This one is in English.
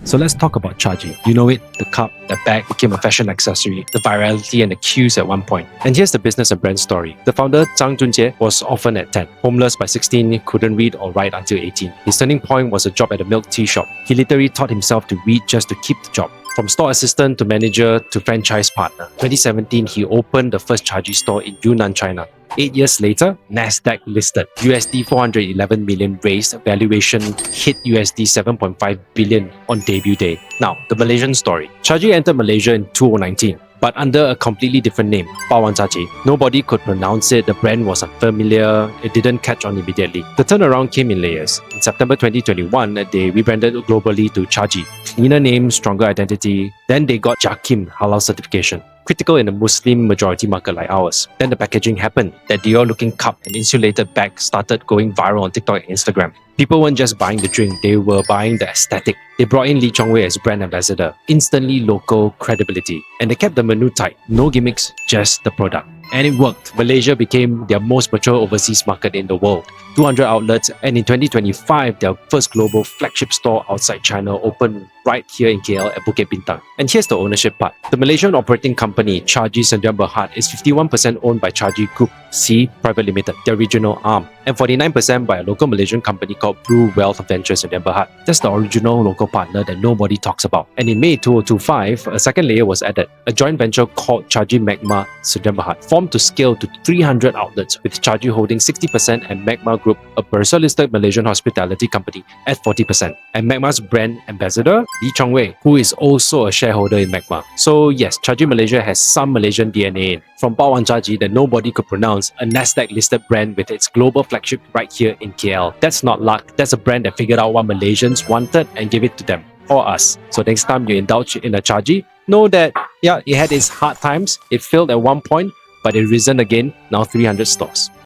So let's talk about Chagee. You know it, the cup, the bag became a fashion accessory, the virality and the queues at one point. And here's the business and brand story. The founder, Zhang Junjie, was orphaned at 10. Homeless by 16, couldn't read or write until 18. His turning point was a job at a milk tea shop. He literally taught himself to read just to keep the job. From store assistant to manager to franchise partner. 2017, he opened the first Chagee store in Yunnan, China. 8 years later, Nasdaq listed. USD 411 million raised, valuation hit USD 7.5 billion on debut day. Now, the Malaysian story. Chagee entered Malaysia in 2019, but under a completely different name, Bawang Chagee. Nobody could pronounce it, the brand was unfamiliar, it didn't catch on immediately. The turnaround came in layers. In September 2021, they rebranded globally to Chagee. Cleaner name, stronger identity. Then they got Jakim halal certification. Critical in a Muslim majority market like ours. Then the packaging happened. That Dior looking cup and insulated bag started going viral on TikTok and Instagram. People weren't just buying the drink, they were buying the aesthetic. They brought in Lee Chong Wei as brand ambassador. Instantly local credibility. And they kept the menu tight. No gimmicks, just the product. And it worked. Malaysia became their most mature overseas market in the world. 200 outlets, and in 2025, their first global flagship store outside China opened right here in KL at Bukit Bintang. And here's the ownership part. The Malaysian operating company, Chagee Sdn Bhd, is 51% owned by Chagee Group C Private Limited, their regional arm, and 49% by a local Malaysian company called Blue Wealth Ventures Sdn Bhd. That's the original local partner that nobody talks about. And in May 2025, a second layer was added, a joint venture called Chagee Magma Sdn Bhd, formed to scale to 300 outlets, with Chagee holding 60% and Magma Group, a Bursa-listed Malaysian hospitality company, at 40%. And Magma's brand ambassador, Lee Chong Wei, who is also a shareholder in Magma. So yes, Chagee Malaysia has some Malaysian DNA in. From Bawang Chagee that nobody could pronounce, a Nasdaq-listed brand with its global flagship right here in KL. That's not luck, that's a brand that figured out what Malaysians wanted and gave it to them, or us. So next time you indulge in a Chagee, know that, yeah, it had its hard times, it failed at one point, but it risen again, now 300 stores.